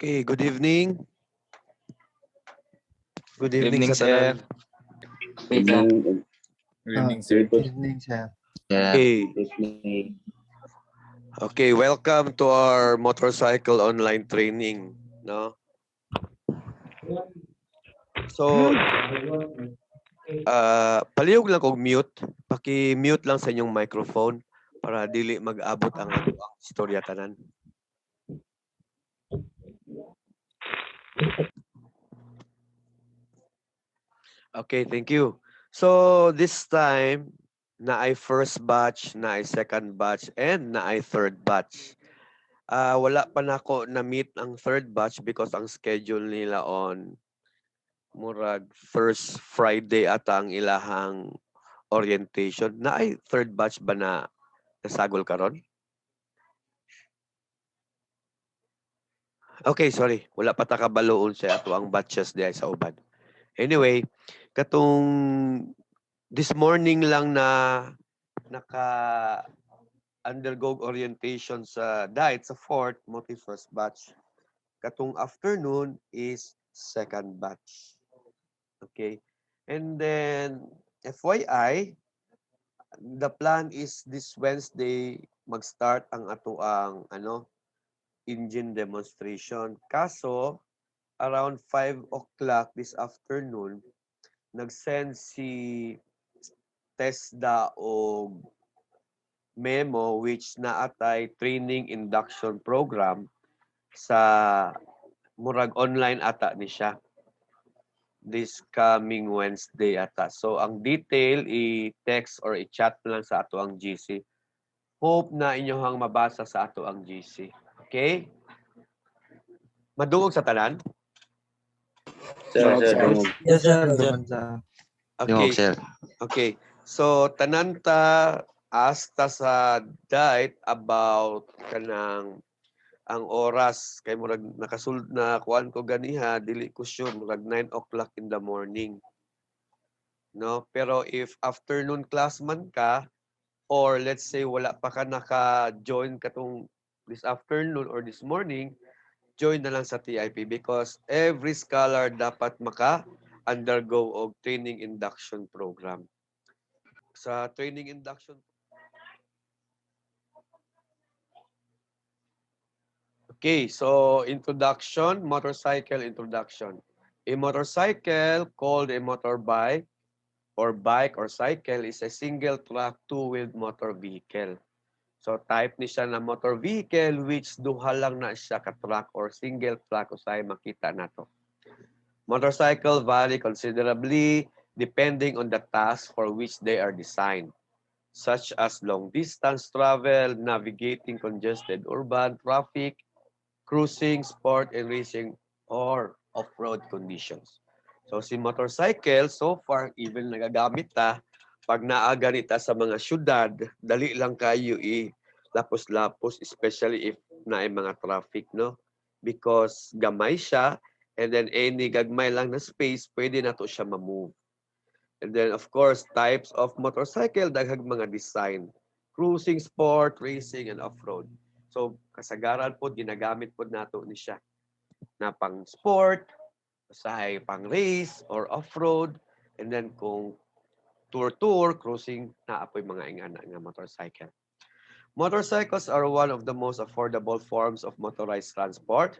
Okay, good evening. Good Good evening evening, sa sir. tanan. Good evening. Good evening, sir. Good Evening, sir. Okay. evening. Okay, welcome to our motorcycle online training, no? So, palihog lang kog mute. Paki-mute lang sa inyong microphone para dili mag-abot ang ato ang istorya tanan. Okay, thank you. So, this time na ay first batch, na ay second batch, and na ay third batch. Wala pa na ako na-meet ang third batch because ang schedule nila on murag first Friday ata ang ilahang orientation. Na ay third batch ba na nasagol karon? Okay, sorry. Wala pa ta kabaloon sa ato ang batches diay sa uban. Anyway, katong this morning lang na naka undergo orientation sa diet sa fourth, multi first batch. Katong afternoon is second batch. Okay. And then FYI, the plan is this Wednesday mag-start ang ato ang engine demonstration. Kaso around 5 o'clock this afternoon nag-send si TESDA og memo which naatay training induction program sa murag online ata ni siya this coming Wednesday ata. So ang detail i-text or i-chat lang sa ato ang GC. Hope na inyohang mabasa sa ato ang GC. Okay? Maduog sa tanan? Sir, Yes, sir. Duman sa... Okay. Okay. So tanan ta asta sa diet about kanang ang oras kay murag nakasulod na kuan ko ganiha dili ko sure murag 9 o'clock in the morning, no? Pero if afternoon class man ka or let's say wala pa ka naka-join katong this afternoon or this morning, join na lang sa TIP because every scholar dapat maka-undergo og training induction program. Sa training induction Okay, so introduction, motorcycle introduction. A motorcycle called a motorbike or bike or cycle is a single track two-wheeled motor vehicle. So type ni siya na motor vehicle which duha lang na siya ka track or single track usay makita nato. Motorcycle vary considerably depending on the task for which they are designed, such as long distance travel, navigating congested urban traffic, cruising, sport, and racing, or off-road conditions. So si motorcycle, so far, even nagagamit ta, pag naaga nita sa mga syudad, dali lang kayo lapos-lapos, especially if naay mga traffic, no? Because gamay siya, and then any gagmay lang na space, pwede na to siya ma-move. And then, of course, types of motorcycle, daghang mga design. Cruising, sport, racing, and off-road. So, kasagaran po, ginagamit po nato ni siya na pang sport, usahay pang race or off-road, and then kung tour, cruising, naapoy mga ingana nga motorcycle. Motorcycles are one of the most affordable forms of motorized transport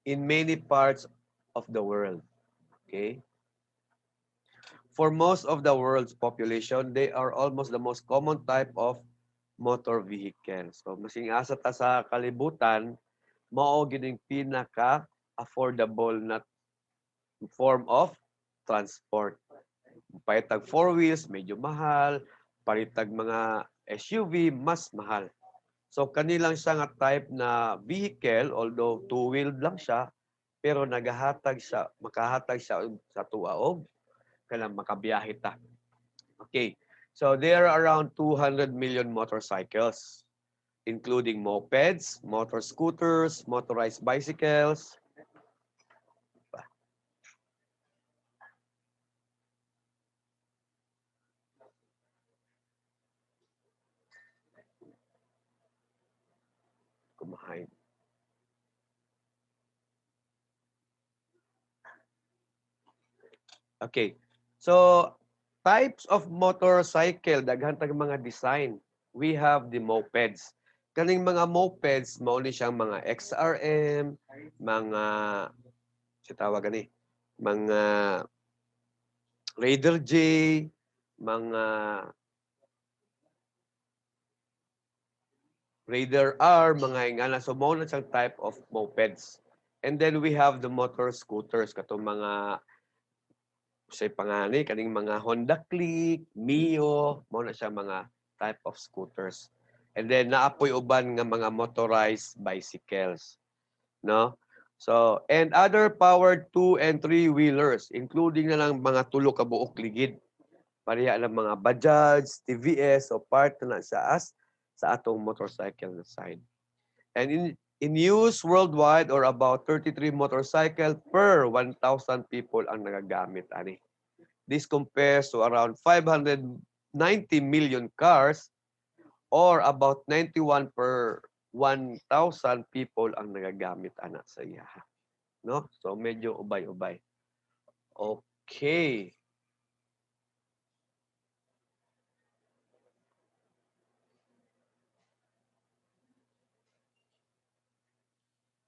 in many parts of the world. Okay? For most of the world's population, they are almost the most common type of motor vehicle. So, masing asa ta sa kalibutan, mao gining pinaka affordable na form of transport. Paitag four wheels, medyo mahal. Paritag mga SUV, mas mahal. So kanilang siya nga type na vehicle, although two-wheeled lang siya, pero makahatag siya sa tuaog, kanang makabiyahe ta. Okay, so there are around 200 million motorcycles, including mopeds, motor scooters, motorized bicycles. Kumahain. Okay. So, types of motorcycle, daghan tag mga design. We have the mopeds. Kaning mga mopeds, mao ni siyang mga XRM, mga si tawag gani, mga Raider J, mga Raider R, mga ingana. So, mao na siyang type of mopeds. And then we have the motor scooters, katong mga say pangani kaning mga Honda Click, Mio, mao na siya mga type of scooters. And then naapoy uban nga mga motorized bicycles, no? So, and other powered 2 and 3 wheelers, including na lang mga tulo ka buok ligid. Pareha lang mga Bajaj, TVS o part na sa atong motorcycle na side. And in use worldwide or about 33 motorcycle per 1,000 people ang nagagamit ani. This compares to around 590 million cars or about 91 per 1,000 people ang nagagamit ana sa iya. No? So medyo ubay-ubay. Okay.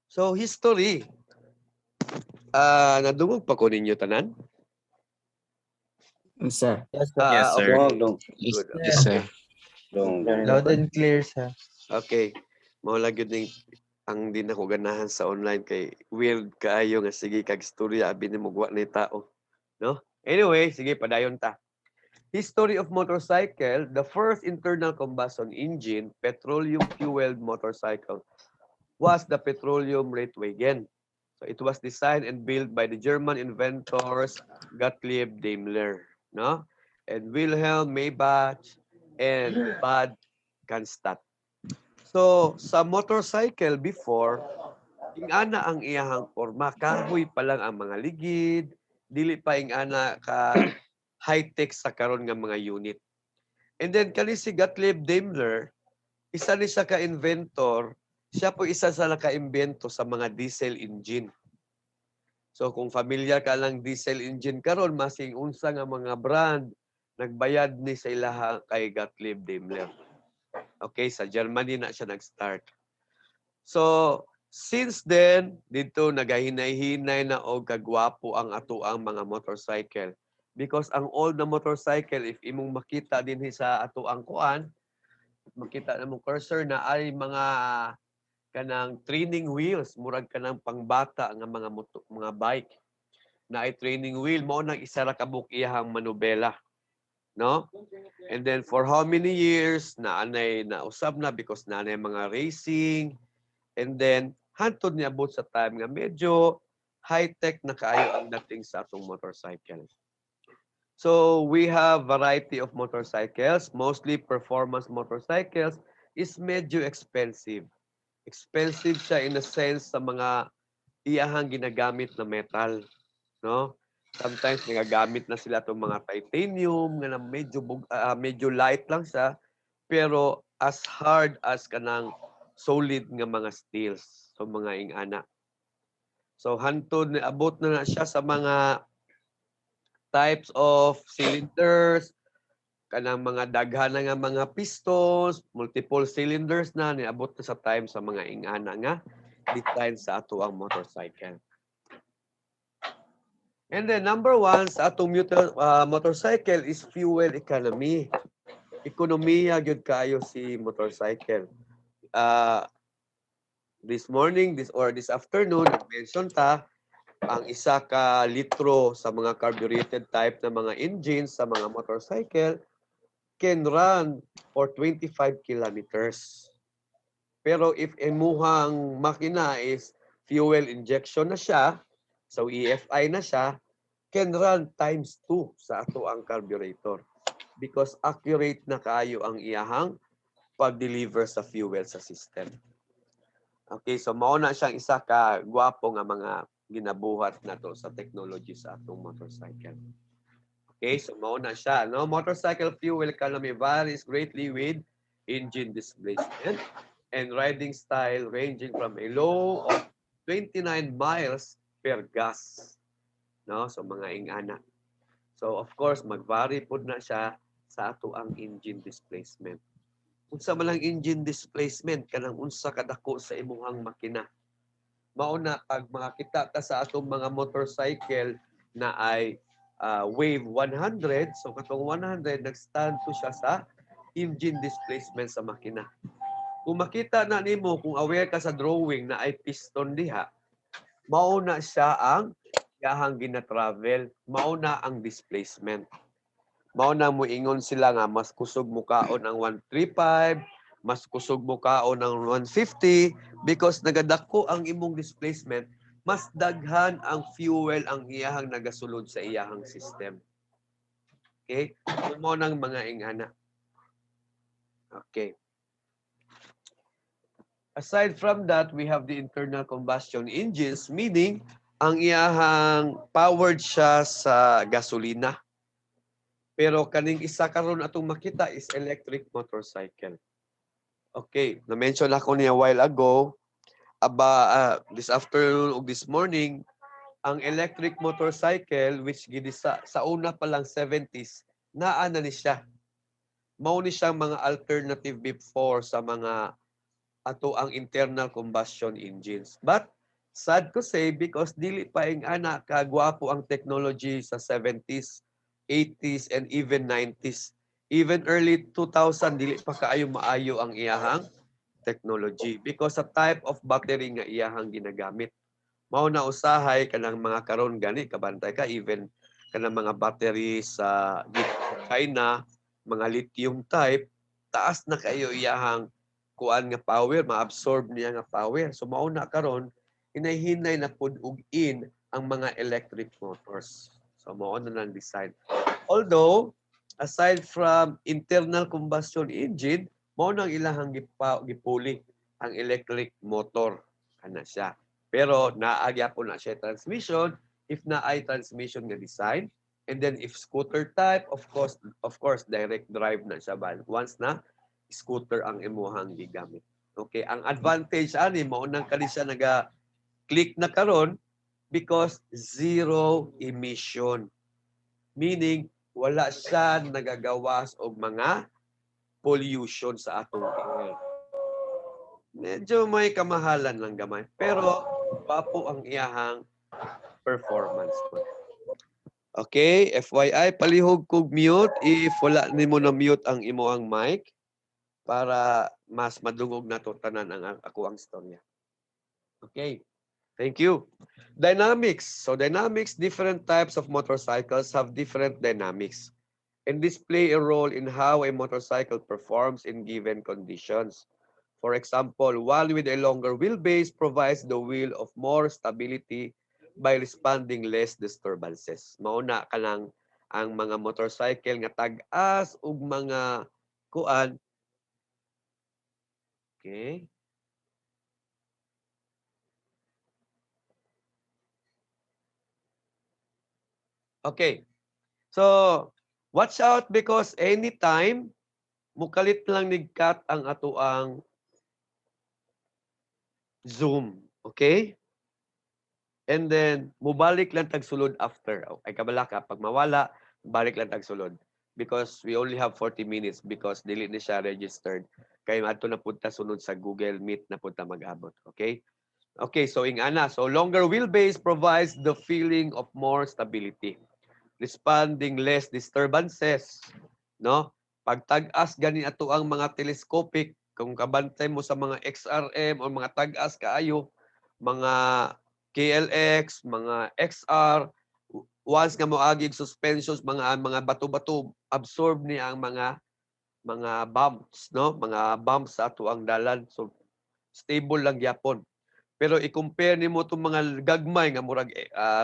So history. Nadungog pa ko ninyo tanan? Sir. Yes, sir. Yes, sir. Okay. Dong. Good. Yes, sir. Dong. Loud and clear, sir. Okay. Mao lang yun ang di na ko ganahan sa online kay weird kaayo nga sige kag storya abi ni mugwa ni tao, no? Anyway, sige padayon ta. History of motorcycle, the first internal combustion engine petroleum fueled motorcycle was the petroleum Reitwagen. So it was designed and built by the German inventors Gottlieb Daimler, no? And Wilhelm Maybach and Bad Cannstatt. So, sa motorcycle before, ingana ang iyahang forma. Kahoy pa lang ang mga ligid, dili pa ingana ka high-tech sa karon nga mga unit. And then, kani si Gottlieb Daimler, isa ni siya ka-inventor, siya po isa sa naka-imbento sa mga diesel engine. So, kung familiar ka lang diesel engine karon, masing unsa nga mga brand, nagbayad ni sa ilaha kay Gottlieb Daimler. Okay, sa Germany na siya nag-start. So, since then, dito nagahinay-hinay na og kagwapo ang atoang mga motorcycle. Because ang old na motorcycle, if imong makita din sa atoang kuan, makita na mong cursor na ay mga kanang training wheels, murag kanang pangbata nga mga bike na ay training wheel mo nang isa ra ka buk iyang manubela, no? And then for how many years na anay na usab na because na anay mga racing, and then hantod niya abot sa time nga medyo high-tech na kaayo ang dating sa atong motorcycle. So we have variety of motorcycles, mostly performance motorcycles is medyo expensive. Expensive siya in a sense sa mga iyahang ginagamit na metal, no? Sometimes nagagamit na sila itong mga titanium nga na medyo light lang siya pero as hard as kanang solid nga mga steels, so mga ingana. So hantod ni abot na siya sa mga types of cylinders, kanang mga daghan na nga mga pistons, multiple cylinders na niabot na sa time sa mga ingana nga design sa ato ang motorcycle. And then number one sa atong motorcycle is fuel economy. Ekonomiya gyud kaayo si motorcycle. This morning, this afternoon, mention ta ang isa ka litro sa mga carbureted type na mga engines sa mga motorcycle can run for 25 kilometers. Pero if imuhang makina is fuel injection na siya, so EFI na siya, can run times 2 sa ato ang carburetor because accurate na kaayo ang iyahang pag-deliver sa fuel sa system. Okay, so mao na siyang isa ka gwapo nga mga ginabuhat nato sa technology sa atong motorcycle. Okay, so mao na siya, no? Motorcycle fuel economy varies greatly with engine displacement and riding style ranging from a low of 29 miles per gas. No? So mga ingana. So of course mag-vary pud na siya sa ato ang engine displacement. Unsa man ang engine displacement kanang unsa kadako sa imong makina. Mauna pag makakita ta sa atong mga motorcycle na ay wave 100, so katong 100 nag-stand to siya sa engine displacement sa makina. Kung makita na nimo, kung aware ka sa drawing na ay piston diha, mauna siya ang yahang gina-travel, mauna ang displacement. Mauna mo ingon sila nga mas kusog mo kaon ang 135, mas kusog mo kaon ang 150 because nagadako ang imong displacement, mas daghan ang fuel ang iyahang nagasulod sa iyahang system. Okay? So mo nang mga ingana. Okay. Aside from that, we have the internal combustion engines, meaning ang iyahang powered siya sa gasolina. Pero kaning isa karon atong makita is electric motorcycle. Okay, na-mention ako niya a while ago, this afternoon o this morning, ang electric motorcycle, which gidisa sa una pa lang 70s, naa na ni siya. Mao ni siyang mga alternative before sa mga ato ang internal combustion engines. But sad to say because dili pa ing ana kagwapo ang technology sa 70s, 80s and even 90s. Even early 2000 dili pa kaayo maayo ang iyahang technology because sa type of battery nga iyahang ginagamit. Mao na usahay kanang mga karon gani kabantay ka even kanang mga battery sa China, mga lithium type, taas na kayo iyahang kuan nga power, ma-absorb niya nga power. So mauna karon hinay-hinay na pud og in ang mga electric motors. So mao na lang design. Although aside from internal combustion engine, mao nang ilahang gipuli ang electric motor kana siya. Pero naagya po na siya transmission if na ay transmission nga design. And then if scooter type, of course direct drive na siya once na scooter ang imuhang gigamit. Okay, ang advantage ani mao nang kani siya naga-click na karon because zero emission. Meaning wala siya nagagawas og mga pollution sa atong air. Medyo may kamahalan lang gamay, pero papo ang iyahang performance po. Okay, FYI, palihog kog mute if wala nimo na mute ang imuhang mic para mas madungog nato tanan ang ako ang storya. Okay. Thank you. Dynamics. So dynamics, different types of motorcycles have different dynamics. And this play a role in how a motorcycle performs in given conditions. For example, one with a longer wheelbase provides the wheel of more stability by responding less disturbances. Mauna ka lang ang mga motorcycle nga tag-as ug mga kuan. Okay. Okay. So, watch out because anytime mukalit lang nigkat ang atoang zoom. Okay? And then, mubalik lang tagsulod after. Ay kabala ka, pag mawala, balik lang tagsulod. Because we only have 40 minutes because dili ni siya registered. Kaya ato na punta sunod sa Google Meet na punta mag-abot. Okay? Okay, so ingana. So, longer wheelbase provides the feeling of more stability. Responding less disturbances. No? Pag tag-as gani ato ang mga telescopic, kung kabantay mo sa mga XRM o mga tag-as kaayo, mga KLX, mga XR, once nga moagig suspensions, mga bato-bato, absorb ni ang mga bumps, no? Mga bumps sa ato ang dalan. So, stable lang gyapon. Pero i-compare nimo itong mga gagmay nga murag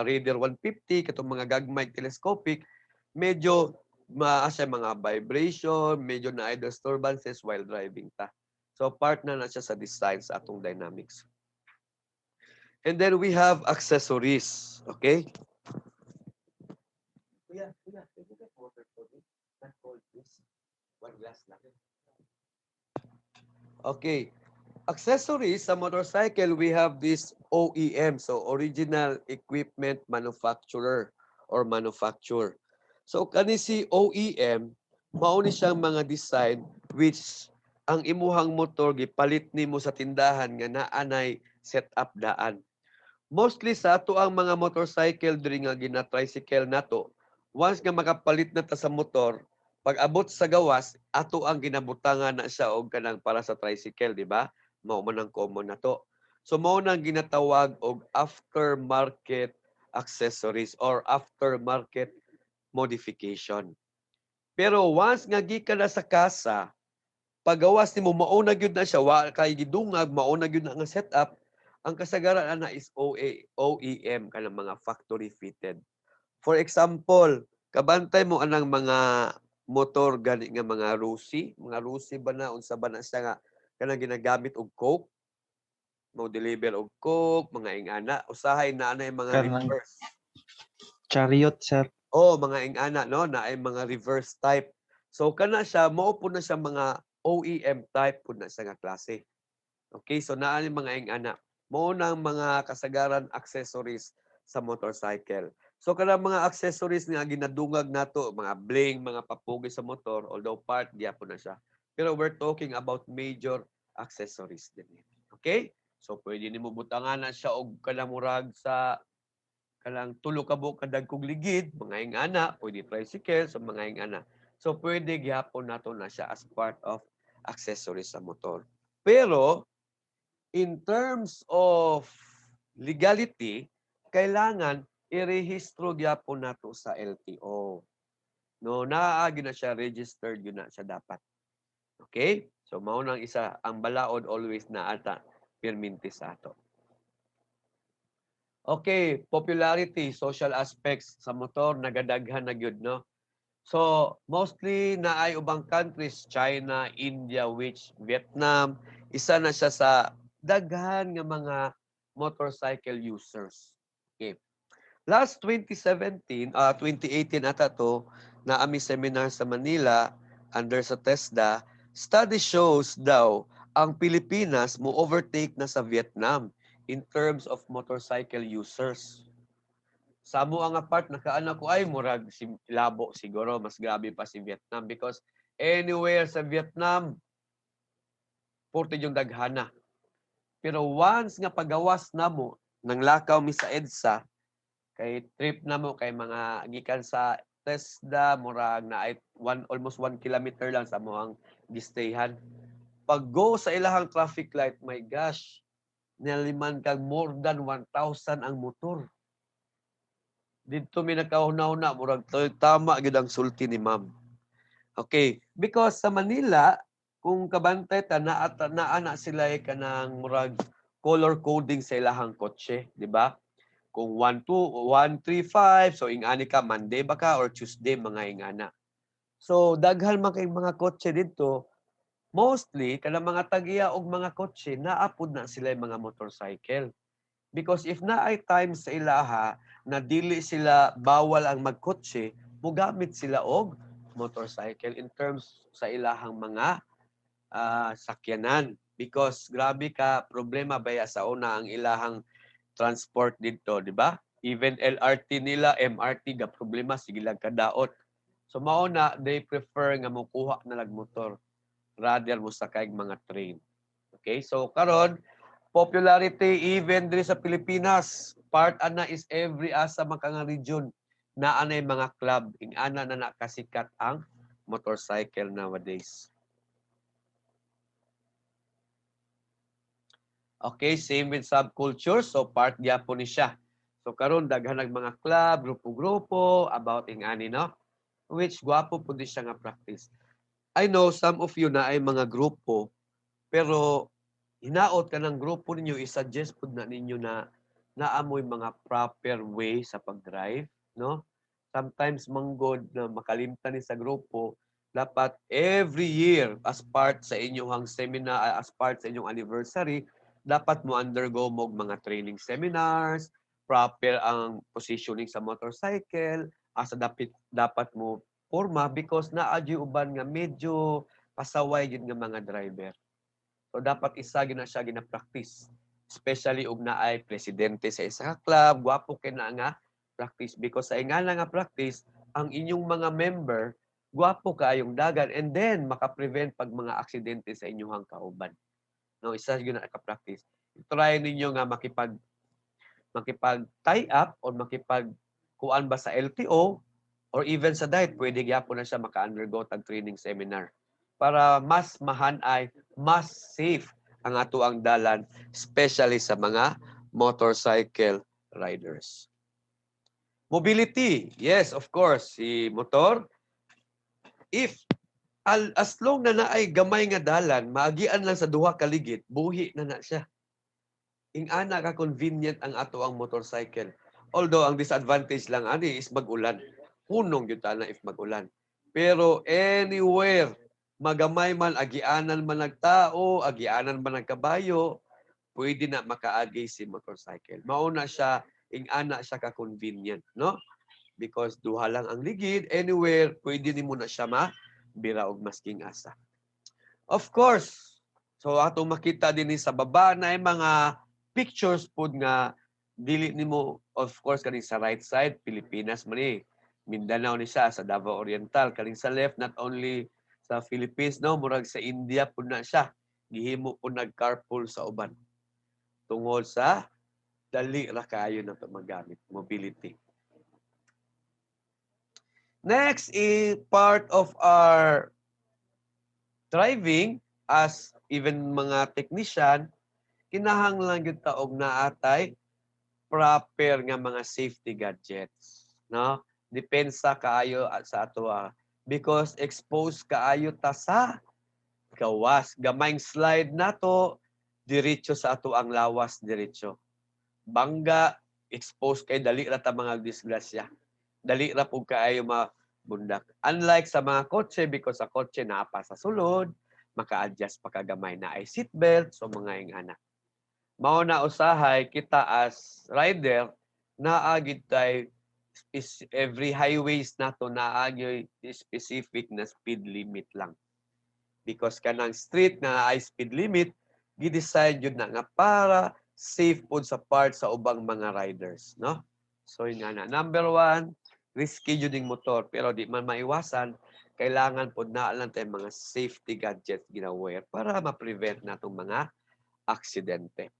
Raider 150 katong mga gagmay telescopic, medyo maasa mga vibration, medyo na disturbances while driving ta. So part na siya sa design sa atong dynamics. And then we have accessories, okay? Kuya, water for me. Not cold, please. One glass lang. Okay. Accessories sa motorcycle, we have this OEM, so original equipment manufacturer or manufacturer. So kani si OEM mao ni siyang mga design which ang imuhang motor gipalit nimo sa tindahan nga naanay setup daan. Mostly sa ato ang mga motorcycle diri nga gina-tricycle nato, once nga makapalit na ta sa motor, pag abot sa gawas, ato ang ginabutangan na siya og kanang para sa tricycle, di ba? Mao man ang common nato. So mao nang ginatawag og aftermarket accessories or aftermarket modification. Pero once nga gikan na sa kasa, paggawas nimo mao na gyud na siya, wa kay gidungag, mao na gyud na nga setup. Ang kasagaran ana is OEM kanang mga factory fitted. For example, kabantay mo anang mga motor gani nga mga Rusi ba na unsa ba na siya nga kanang ginagamit og coke, mo deliver og coke, mga ingana, usahay na anay mga Kanang reverse. chariot, sir. Oh, mga ingana no, na ay mga reverse type. So kana siya mao po na siya mga OEM type po na siya nga klase. Okay, so naa ni mga ingana. Mao nang mga kasagaran accessories sa motorcycle. So kanang mga accessories nga ginadungag nato, mga bling, mga papugi sa motor, although part gyapon na siya. Pero we're talking about major accessories din. Okay? So pwede nimo butangan na siya og kanang murag sa kanang tulo ka buok kadag kog ligid, mga ingana, pwede tricycle, so mga ingana. So pwede gyapon nato na siya as part of accessories sa motor. Pero in terms of legality, kailangan irehistro gyapon nato sa LTO. No, naagi na siya registered yun na siya dapat. Okay? So mao nang isa ang balaod always na ata perminti sa ato. Okay, popularity, social aspects sa motor nagadaghan na gyud no. So mostly naay ubang countries, China, India, which Vietnam, isa na siya sa daghan nga mga motorcycle users. Okay. Last 2018 ata to, na ami seminar sa Manila under sa TESDA, study shows daw ang Pilipinas mo overtake na sa Vietnam in terms of motorcycle users. Sa mo ang part nakaana ko ay murag si labo siguro mas grabe pa si Vietnam because anywhere sa Vietnam porte yung daghana. Pero once nga pagawas na mo nang lakaw mi sa EDSA kay trip na mo kay mga gikan sa TESDA murag na ay almost 1 kilometer lang sa mo ang gistayhan. Pag go sa ilahang traffic light, my gosh, naliman kag more than 1,000 ang motor. Dito mi nakauna-una murag tama gyud ang sulti ni ma'am. Okay, because sa Manila kung kabantay ta naa sila kanang murag color coding sa ilahang kotse, di ba? Kung 135, so ingani ka Monday ba ka or Tuesday mga ingana. So daghan man kay mga kotse dito, mostly kanang mga tagiya og mga kotse naapod na sila mga motorcycle. Because if naay time sa ilaha na dili sila bawal ang magkotse, mugamit sila og motorcycle in terms sa ilahang mga sakyanan. Because grabe ka problema baya sa una ang ilahang transport dito, di ba? Even LRT nila, MRT ga problema sige lang kadaot. So mao na they prefer nga mokuha na lag motor rather mo sakay mga train. Okay? So karon popularity even diri sa Pilipinas, part ana is every asa man ka nga region na anay mga club, ingana na nakasikat ang motorcycle nowadays. Okay, same with subculture, so part gyapon ni siya. So karon daghan nag mga club, grupo-grupo about ingani no, which gwapo pud siya nga practice. I know some of you na ay mga grupo, pero hinaot ka ng grupo ninyo, i-suggest po na ninyo na naamoy mga proper way sa pag-drive, no? Sometimes manggod na makalimtan ni sa grupo, dapat every year as part sa inyong seminar, as part sa inyong anniversary, dapat mo undergo mo mga training seminars, proper ang positioning sa motorcycle, asa dapat mo forma because naadyo uban nga medyo pasaway yun nga mga driver. So dapat isa gina siya gina-practice. Especially ug naay presidente sa isa ka club, gwapo kay na nga practice because sa ingana nga practice ang inyong mga member, gwapo kaayong dagan, and then makaprevent pag mga aksidente sa inyong kauban. No, isa yun na ka-practice. Try ninyo nga makipag-tie up or makipag-kuan ba sa LTO or even sa diet, pwede gyapon na siya maka-undergo tag training seminar para mas mahanay, mas safe ang ato ang dalan, especially sa mga motorcycle riders. Mobility, yes, of course, si motor, if as long na naay gamay nga dalan, maagian lang sa duha ka ligid, buhi na siya. Ing-ana ka convenient ang ato ang motorcycle. Although ang disadvantage lang ani is mag-ulan. Punong gyud na if mag-ulan. Pero anywhere magamay man, agianan man nagtao, agianan man ng kabayo, pwede na makaagi si motorcycle. Mauna siya, ing-ana siya ka-convenient, no? Because duha lang ang ligid, anywhere, pwede ni mo na siya mabira og masking asa. Of course, so atong makita din sa baba na mga pictures pod nga dili nimo, of course, kaning sa right side, Pilipinas man ni. Mindanao ni siya, sa Davao Oriental. Kaning sa left, not only sa Philippines, no, murag sa India po na siya. Gihimo po nag-carpool sa uban. Tungod sa dali ra kaayo na magamit, mobility. Next is part of our driving as even mga technician, kinahanglan gyud ta og naatay proper nga mga safety gadgets, no? Depensa kaayo sa ato because exposed kaayo ta sa gawas. Gamayng slide nato diretso sa ato ang lawas diretso. Bangga, exposed kay dali ra ta mga disgrasya. Dali ra pug kaayo mabundak. Unlike sa mga kotse, because sa kotse naapa sa sulod, maka-adjust pa kagamay na ay seatbelt, so mga ingana. Mao na usahay kita as rider naagid tay every highways nato naagid specific na speed limit lang. Because kanang street na ay speed limit, gi-design jud na nga para safe pod sa part sa ubang mga riders, no? So yun na. Number 1, risky jud ning motor, pero di man maiwasan, kailangan pod na lang tay mga safety gadgets gina-wear para ma-prevent natong mga aksidente.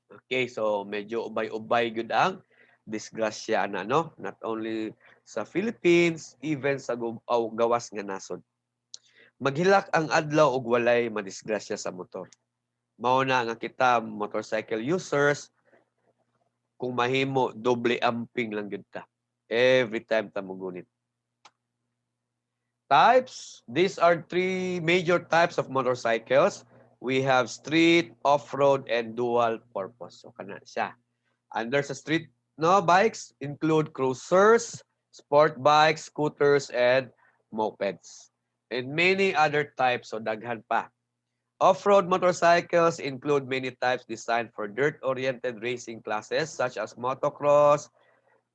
Okay, so medyo ubay-ubay gud ang disgrasya na, no? Not only sa Philippines, even sa gawas nga nasod. Maghilak ang adlaw og walay madisgrasya sa motor. Mao na nga kita motorcycle users, kung mahimo doble amping lang gyud ta every time ta mogunit. Types, these are 3 major types of motorcycles. We have street, off-road, and dual purpose. So kana siya. Under sa street bikes include cruisers, sport bikes, scooters, and mopeds. And many other types, so daghan pa. Off-road motorcycles include many types designed for dirt-oriented racing classes such as motocross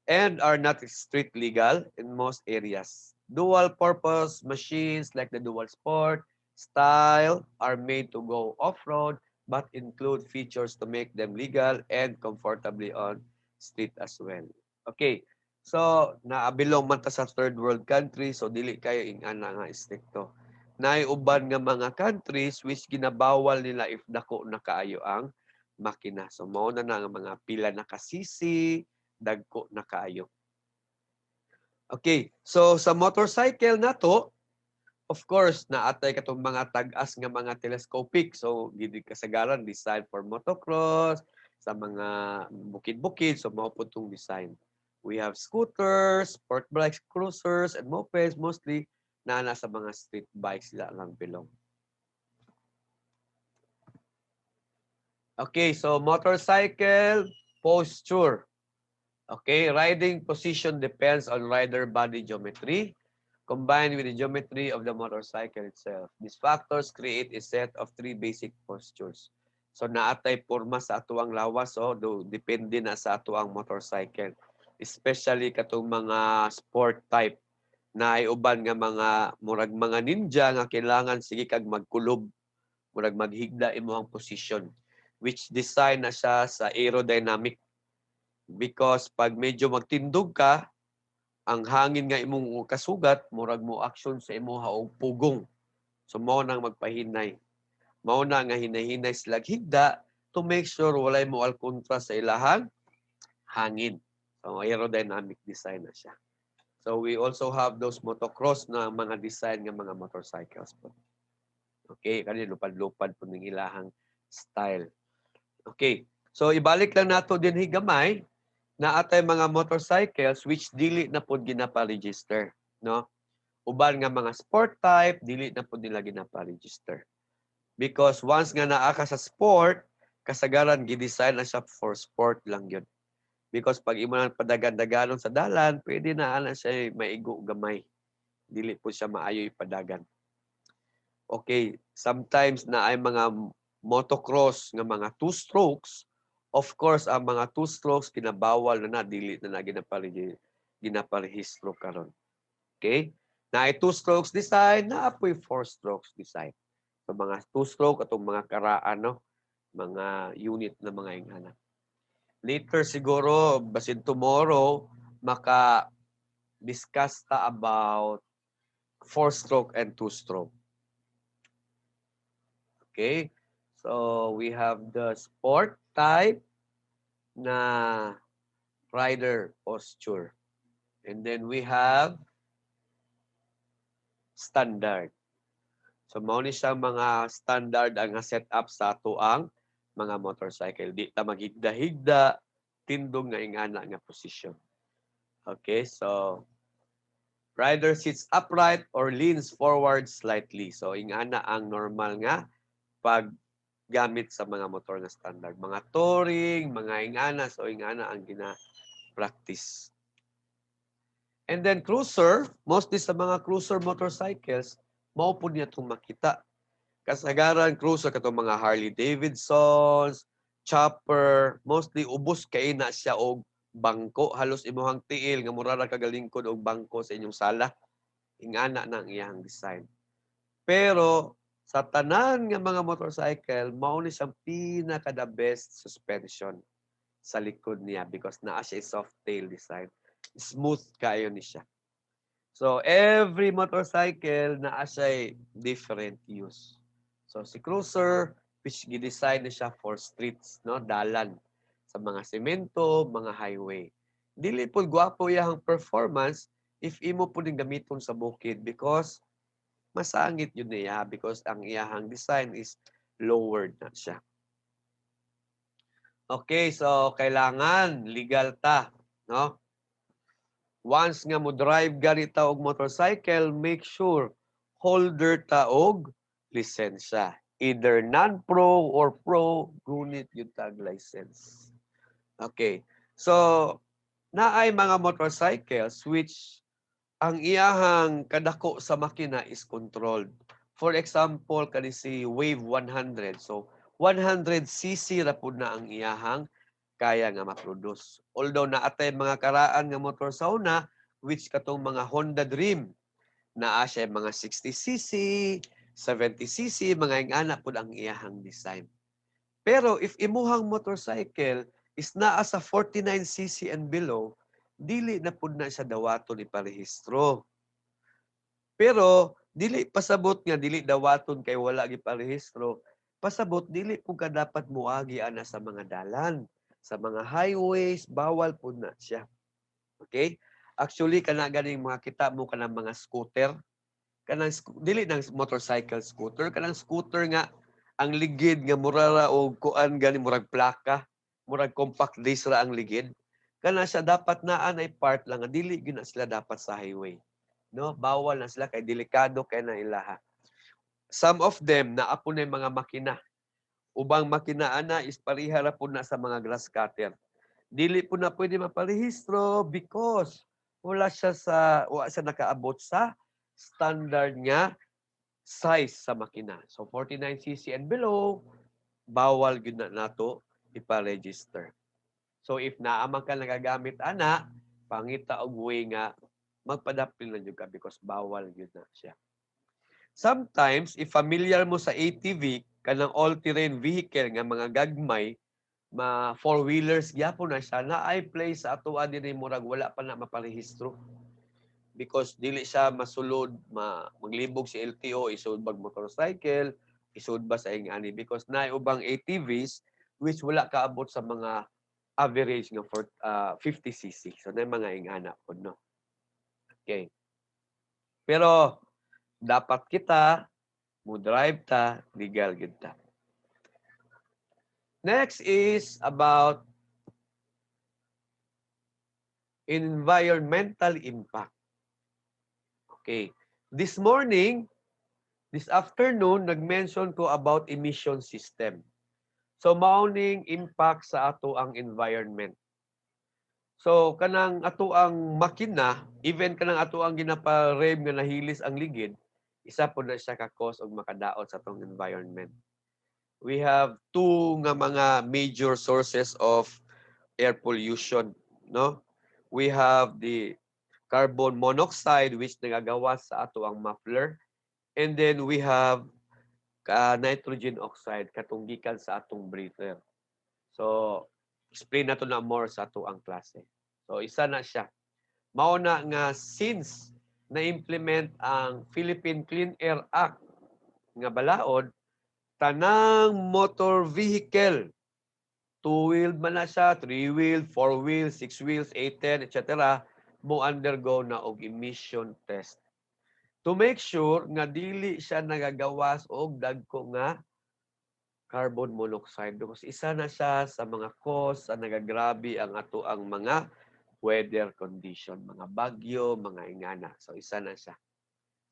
and are not street legal in most areas. Dual-purpose machines like the Dual Sport style are made to go off-road but include features to make them legal and comfortably on street as well. Okay, so naabilong man ta sa third world country, so dili kayo ingana nga stricto. Naiuban nga mga countries which ginabawal nila if dako na kaayo ang makina. So mao na nga mga pila na kasisi, dagko na kaayo. Okay, so sa motorcycle na to, of course, naatay katong mga tag-as nga mga telescopic. So, gidi kasagaran, design for motocross, sa mga bukid-bukid. So, mao po itong design. We have scooters, sport bikes, cruisers, and mopeds. Mostly, na sa mga street bikes sila lang belong. Okay, so motorcycle posture. Okay, riding position depends on rider body geometry, combined with the geometry of the motorcycle itself. These factors create a set of 3 basic postures. So naatay porma sa atuang lawas, depende na sa atuang motorcycle. Especially katong mga sport type na ay uban nga murag mga ninja nga kailangan sige kag magkulob, murag maghigda imo ang position, which design na siya sa aerodynamic. Because pag medyo magtindog ka, ang hangin nga imong kasugat murag mo action sa imuha og pugong. So mao nang magpahinay. Mao na nga hinay-hinay sila higda to make sure walay mo alkontra sa ilahang hangin. So aerodynamic design na siya. So we also have those motocross na mga design nga mga motorcycles po. Okay, kanina lupad-lupad po ning ilahang style. Okay. So ibalik lang nato din higamay na atay mga motorcycles which dili na pud ginapa-register, no? Uban nga mga sport type dili na pud nila ginapa-register. Because once nga naa ka sa sport, kasagaran gi-design na siya for sport lang yun. Because pag imo nang padagan-daganon sa dalan, pwede na ana siya maigo gamay. Dili po siya maayo ipadagan. Okay, sometimes na ay mga motocross nga mga two strokes. Of course, ang mga two strokes kinabawal na dili na ginaparehistro karon. Okay? Na ay two strokes design, na apoy four strokes design. So mga two stroke atong mga karaan, no? Mga unit na mga ingana. Later siguro, basin tomorrow, maka-discuss ta about four stroke and two stroke. Okay? So we have the sport type na rider posture. And then we have standard. So mao ni siya mga standard ang setup sa ato ang mga motorcycle. Di ta maghigda-higda, tindog nga ingana nga position. Okay, so rider sits upright or leans forward slightly. So ingana ang normal nga paggamit sa mga motor na standard. Mga touring, mga ingana, so ingana ang gina-practice. And then cruiser, mostly sa mga cruiser motorcycles, mao po niya itong makita. Kasagaran cruiser katong mga Harley Davidsons, chopper, mostly ubos kay na siya og bangko, halos imuhang tiil nga mura ra kagalingkod og bangko sa inyong sala. Ingana na ang iyang design. Pero sa tanan nga mga motorcycle, mao ni siyang pinaka the best suspension sa likod niya because naa siya soft tail design. Smooth kayo ni siya. So every motorcycle naa siya different use. So si cruiser which gi-design na siya for streets, no, dalan sa mga semento, mga highway. Dili pud gwapo iyang performance if imo pud gamiton sa bukid because masangit yun niya because ang iyahang design is lowered na siya. Okay, so kailangan legal ta, no? Once nga mo drive ganita og motorcycle, make sure holder ta og lisensya. Either non-pro or pro, gunit yung tag license. Okay. So, naay mga motorcycles which ang iyahang kadako sa makina is controlled. For example, kani si Wave 100. So, 100cc ra pud na ang iyahang kaya nga ma-produce. Although naatay mga karaan nga motor sa una, which katong mga Honda Dream, naa siya mga 60cc, 70cc, mga ingana pud ang iyahang design. Pero if imuhang motorcycle is naa sa 49cc and below, dili na pud na siya dawaton iparehistro. Pero dili pasabot nga dili dawaton kay wala giparehistro, pasabot dili pud ka dapat muagi ana sa mga dalan, sa mga highways, bawal pud na siya. Okay? Actually kana ganing mga kita mo kanang mga scooter, kanang dili nang motorcycle scooter, kanang scooter nga ang ligid nga mura ra og kuan gani murag plaka, murag compact disc ra ang ligid. Kana siya dapat naa ay part lang nga dili gyud na sila dapat sa highway. No, bawal na sila kay delikado kay na ilaha. Some of them naa po na mga makina. Ubang makina ana is pareha ra po na sa mga grass cutter. Dili po na pwede maparehistro because wala siya nakaabot sa standard nga size sa makina. So 49cc and below, bawal gyud na nato ipa-register. So if naamang ka nagagamit ana, pangita og way nga magpadapil na jud ka because bawal gyud na siya. Sometimes if familiar mo sa ATV kanang all-terrain vehicle nga mga gagmay, four-wheelers gyapon na siya na ay place sa atoa dinay murag wala pa na maparehistro. because dili siya masulod, maglibog si LTO, isud bag motorcycle, isud ba sa ingani because naay ubang ATVs which wala kaabot sa mga average nga for 50cc. So na mga ingana po, no? Okay. Pero dapat kita mo drive ta legal gid ta. Next is about environmental impact. Okay. This afternoon, nag-mention ko about emission system. So, mauning impact sa ato ang environment. So, kanang ato ang makina, even kanang ato ang ginapa-rave nga nahilis ang ligid, isa po na siya ka-cause og makadaot sa atong environment. We have two nga mga major sources of air pollution, no? We have the carbon monoxide which nagagawas sa ato ang muffler, and then we have nitrogen oxide katong gikan sa atong breather. So explain nato na more sa ato ang klase. So isa na siya. Mao na nga since na-implement ang Philippine Clean Air Act nga balaod, tanang motor vehicle, 2-wheeled man na siya, 3-wheeled, 4-wheeled, 6-wheels, 8-10, etc. mo undergo na og emission test to make sure nga dili siya nagagawas og dagko nga carbon monoxide because isa na siya sa mga cause sa nagagrabe ang ato ang mga weather condition, mga bagyo, mga ingana. So isa na siya.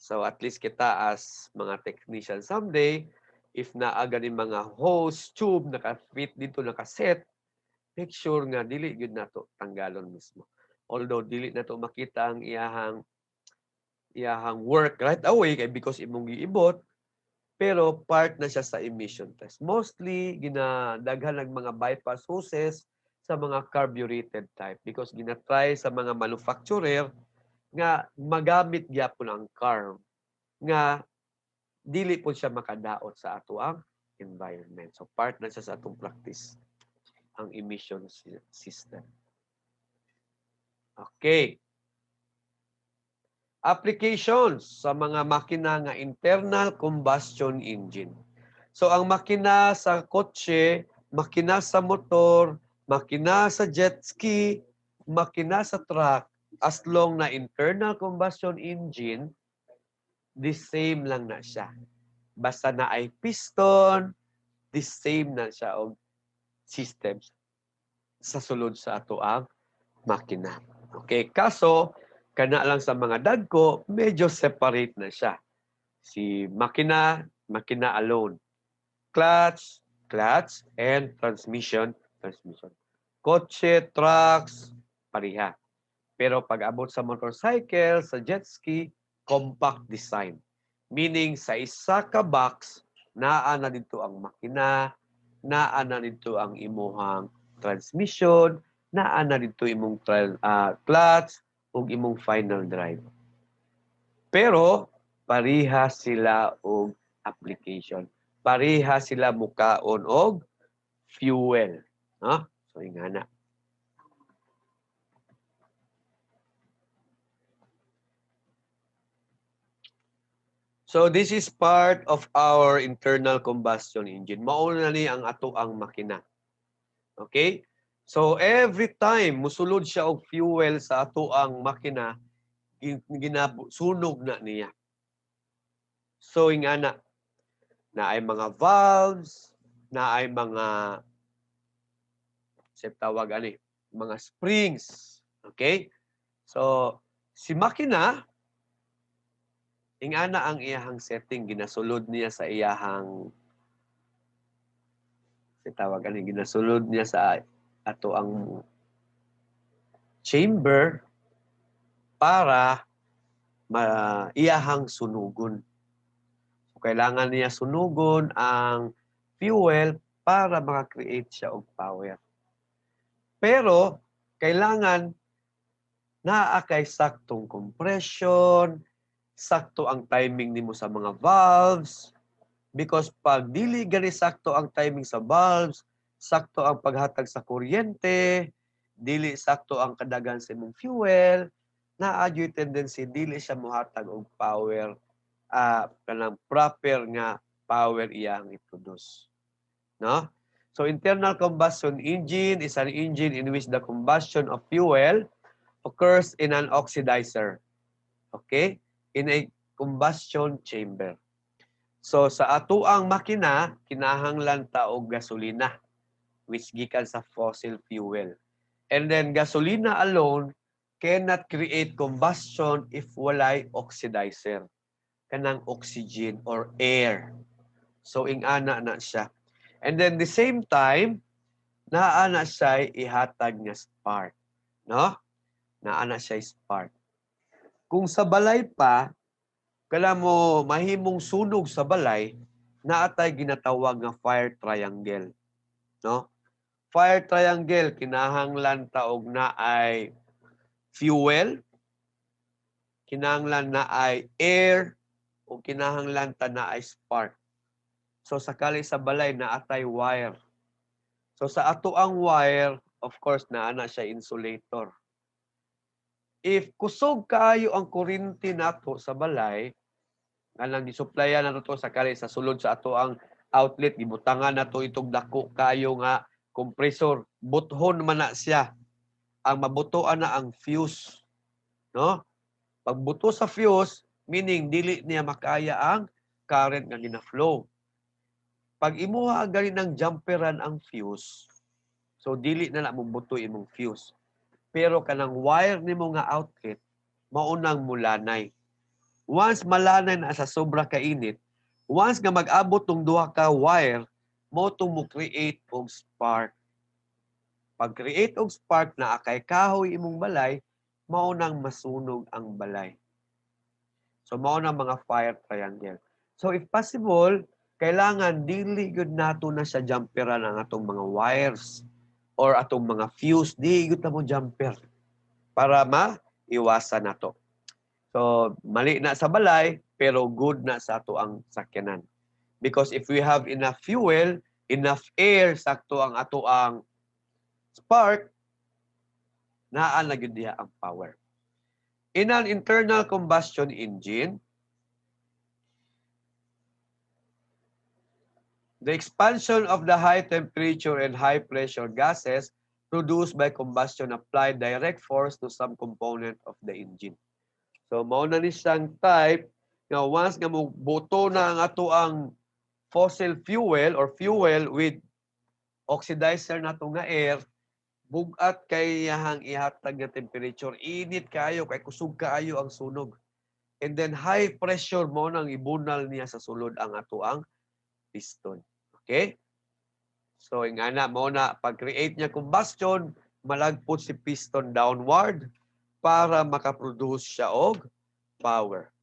So at least kita as mga technician someday, if naaga ni mga hose, tube, naka-fit dito, naka-set, make sure nga dili gyud nato tanggalon mismo. Although dili nato makita ang iyahang work right away kay because imong giibot, pero part na siya sa emission test. Mostly ginadaghan ng mga bypass hoses sa mga carbureted type because ginatry sa mga manufacturer nga magamit gyapon ang carb nga dili po siya makadaot sa ato ang environment. So part na siya sa atong practice ang emission system. Okay. Applications sa mga makina nga internal combustion engine. So ang makina sa kotse, makina sa motor, makina sa jet ski, makina sa truck, as long na internal combustion engine, the same lang na siya. Basta na ay piston, the same na siya og systems sa sulod sa ato ang makina. Okay, kaso kana lang sa mga dagko, medyo separate na siya. Si makina alone. Clutch, and transmission. Kotse, trucks, pareha. Pero pag abot sa motorcycle, sa jet ski, compact design. Meaning sa isa ka box, naa na dito ang makina, naa na dito ang imuhang transmission, naa na dito imong clutch, ug imong final drive. Pero pareha sila og application. Pareha sila mukaon og fuel, no? So ingana. So this is part of our internal combustion engine. Mauna ni ang ato ang makina. Okay? So every time musulod siya og fuel sa ato ang makina, sunog na niya. So ingana na ay mga valves, na ay mga tawag ani, mga springs. Okay? So si makina ingana ang iyahang setting, ginasulod niya sa iyahang tawag ani, ginasulod niya sa ato ang chamber para iyahang sunugon. So, kailangan niya sunugon ang fuel para maka-create siya og power. Pero kailangan naa kay saktong compression, sakto ang timing nimo sa mga valves, because pag dili gani sakto ang timing sa valves, sakto ang paghatag sa kuryente, dili sakto ang kadagan sa imong fuel, naadyo tendency dili siya mohatag og power kanang proper nga power iyang i-produce. No? So internal combustion engine is an engine in which the combustion of fuel occurs in an oxidizer. Okay? In a combustion chamber. So sa atoang makina, kinahanglan ta og gasolina which gikan sa fossil fuel. And then gasolina alone cannot create combustion if walay oxidizer. Kanang oxygen or air. So ingana na siya. And then the same time, naana siya ihatag nga spark. No? Naana siya spark. Kung sa balay pa, kala mo mahimong sunog sa balay, naatay ginatawag nga fire triangle. No? Fire triangle, kinahanglan taog na ay fuel, kinahanglan na ay air, o kinahanglan ta na ay spark. So sakali sa balay naatay wire. So sa ato ang wire, of course naana siya insulator. If kusog kaayo ang kuryente nato sa balay, kanang gisupplyan nato to sakali sa sulod sa ato ang outlet, gibutangan nato itong dako kayo nga compressor, buthon man na siya. Ang mabutuan na ang fuse, no? Pagbuto sa fuse, meaning dili niya makaya ang current nga gina-flow. Pag imuha gani ng jumperan ang fuse, so dili na mo buto imong fuse. Pero kanang wire nimo nga outlet, maunang mulanay. Once malanay na sa sobra ka init, once nga mag-abot tong duha ka wire, mo tong mo create og spark. Pag create og spark na akay kahoy imong balay, maunang masunog ang balay. So mao na mga fire triangle. So if possible, kailangan dili gud nato na sa jumperan ang atong mga wires or atong mga fuse, di gud na mo jumper para maiwasan nato. So mali na sa balay pero good na sa ato ang sakyanan. Because if we have enough fuel, enough air sakto ang ato ang spark, naan na gyud diha ang power. In an internal combustion engine, the expansion of the high temperature and high pressure gases produced by combustion apply direct force to some component of the engine. So mao na ni siyang type nga once nga moboto na ang ato ang fossil fuel or fuel with oxidizer nato nga air, bugat kay yahang ihatag nga temperature, init kayo kay kusog kaayo ang sunog. And then high pressure mo nang ibunal niya sa sulod ang ato ang piston. Okay? So, ingana mo na, pag-create niya combustion, malagpot si piston downward para makaproduce siya og power.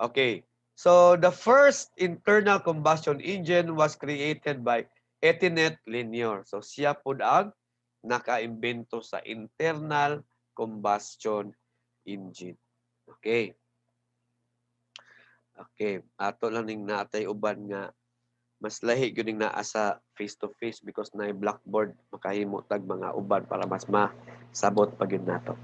Okay. So, the first internal combustion engine was created by Etienne Lanier. So, siya po ang nakaimbento sa internal combustion engine. Okay. Okay. Ato lang ning natay uban nga mas lahi gyud ning naa sa face to face because na blackboard makahimo tag mga uban para mas masabot pa gyud nato.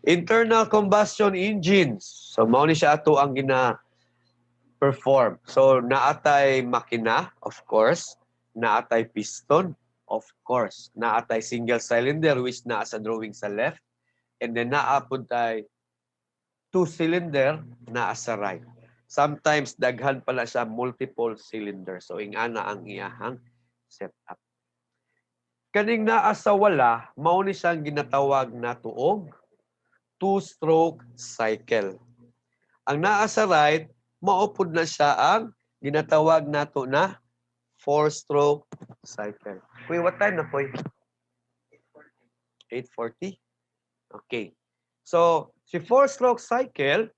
Internal combustion engines. So mao ni siya ato ang gina-perform. So naatay makina, of course, naatay piston, of course, naatay single cylinder which naa sa drawing sa left, and then naa pud tay two cylinder naa sa right. Sometimes daghan pala siya multiple cylinder. So ingana ang iyahang setup. Kaning naa sa wala, mao ni siyang ginatawag na tuog two-stroke cycle. Ang naa sa right, maupod na siya ang ginatawag nato na four-stroke cycle. Uy, what time na po? 8:40? Okay. So, si four-stroke cycle,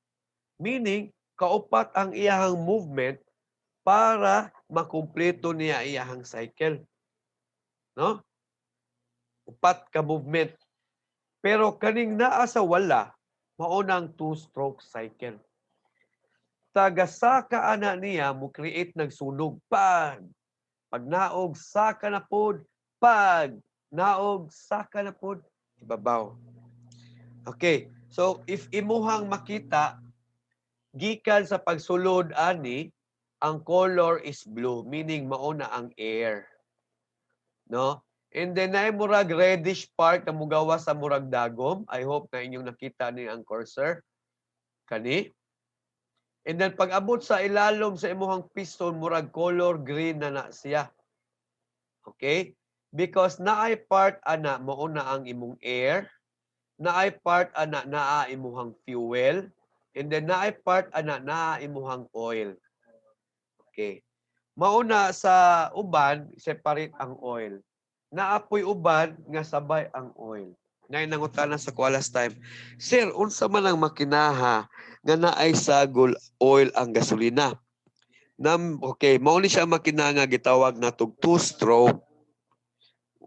meaning kaupat ang iyahang movement para makumpleto niya iyahang cycle. No? Upat ka movement. Pero kaning naa sa wala, maunang two-stroke cycle. Taga-saka ana niya mo create nagsunog pag naog saka na pod, pag naog saka na pod ibabaw. Okay. So if imuhang makita gikan sa pagsulod ani, ang color is blue, meaning mauna ang air. No? And then na murag reddish part na mugawa sa murag dagom. I hope na inyong nakita ni ang cursor kani. And then pag abot sa ilalom sa imuhang piston murag color green na siya. Okay? Because naay part ana mauna ang imong air, naay part ana naa imuhang fuel, and then naay part ana naa imuhang oil. Okay. Mauna sa uban separate ang oil. Naapoy uban nga sabay ang oil. Ngay nangutana sa kualas time, Sir, unsa man ang makinaha nga naay sagol oil ang gasolina? Okay, mao ni siya makina nga gitawag natog two-stroke.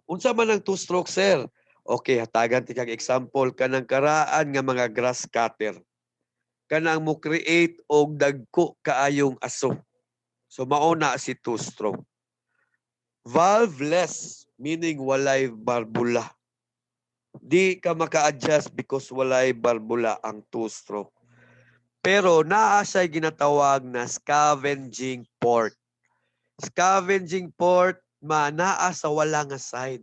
Unsa man ang two-stroke, sir? Okay, hatagan ti kag example kanang karaan nga mga grass cutter. Kanang mo create og dagko kaayong aso. So mauna si two-stroke. Valveless, meaning walay barbula. Di ka maka-adjust because walay barbula ang two-stroke. Pero naa siya ginatawag na scavenging port. Scavenging port, naa sa wala nga side.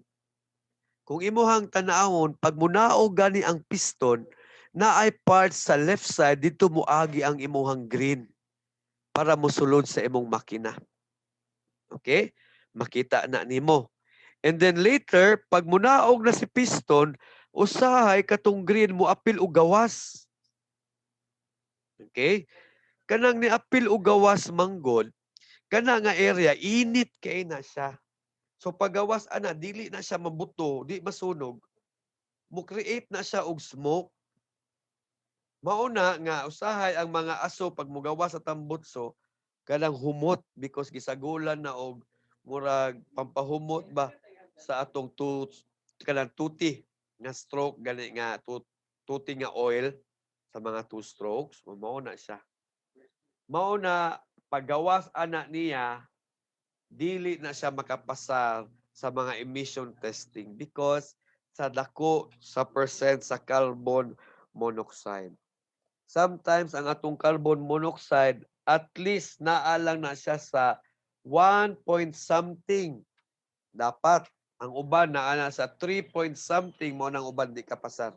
Kung imuhang tanawon, pag munaog gani ang piston, naay part sa left side, dito muagi ang imuhang green para musulod sa imong makina. Okay? Makita na nimo. And then later, pag munaog na si piston, usahay katong green mo apil og gawas. Okay? Kanang ni apil og gawas manggod, kana nga area init kay na siya. So paggawas ana dili na siya mabuto, di masunog. Mo create na siya og smoke. Mauna nga usahay ang mga aso pag mugawas sa tambutso kanang humot because gisagulan na og murag pampahumot ba sa atong kanang tuti nga stroke gani nga tuti nga oil sa mga two strokes. Mauna siya. Mauna paggawas ana niya dili na siya makapasar sa mga emission testing because sa dako sa percent sa carbon monoxide. Sometimes ang atong carbon monoxide at least naalang na siya sa 1 point something. Dapat ang uban naa sa 3 point something mo nang uban di kapasar.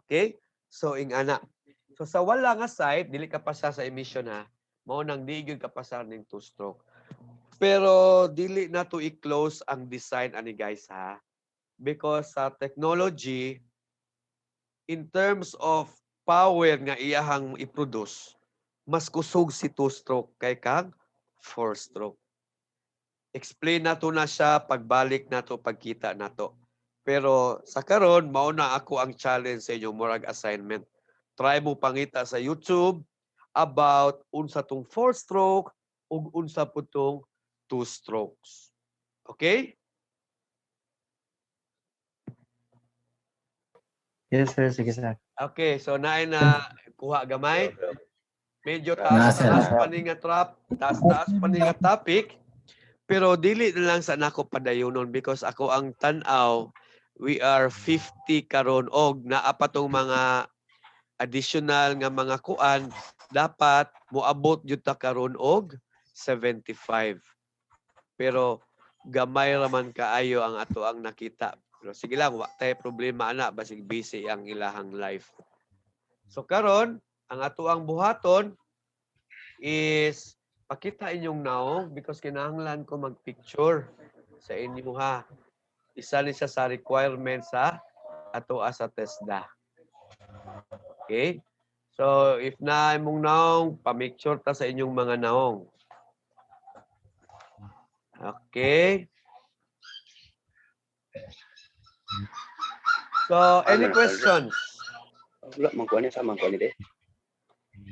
Okay? So ing ana. So sa wala nga side dili kapasar sa emission ha. Mao nang di gyud kapasar ning two stroke. Pero dili na to i-close ang design ani guys ha. Because sa technology, in terms of power nga iyahang i-produce, mas kusog si two-stroke kay kag four-stroke. Explain na to na siya pagbalik na to, pagkita na to. Pero sa karon mao na ako ang challenge sa inyo, murag assignment. Try mo pangita sa YouTube about unsa tong four-stroke ug unsa po tong two strokes. Okay? Yes, sir. Sige, sir. Okay, so naay na kuha gamay. Medyo taas-taas pa ni nga taas-taas pa ni nga topic. Pero dili na lang sa nako padayonon because ako ang tan-aw, we are 50 karon og naa pa tong mga additional nga mga kuan dapat moabot jud ta karon og 75. Pero gamay raman kaayo ang ato ang nakita. Pero sige lang, wa tay problema ana basig busy ang ilahang life. So karon, ang ato ang buhaton is pakita inyong naong because kinahanglan ko mag-picture sa inyo ha. Isa ni siya sa requirements sa ato as a TESDA. Okay? So if na imong naong, pa-picture ta sa inyong mga naong. Okay. So, any questions? Wala, mangkuhan niya sa mangkuhan niya.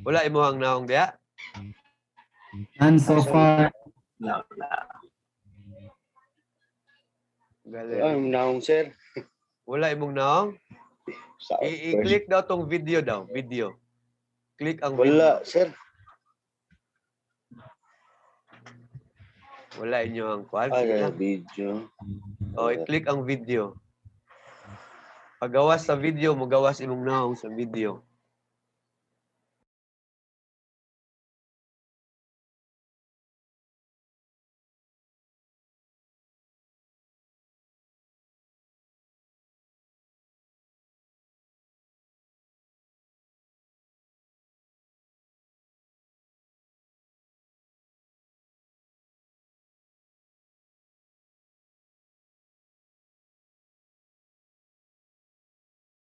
Wala imuhang naong diya? And so far, Galing. Naong, sir. Wala imong naong? Sa I-click daw tong video daw. Video. Click ang video. wala, sir. Wala inyo ang kwan. Ay, Sige lang. video. O, i-click ang video. Pagawas sa video, magawas imong naong sa video.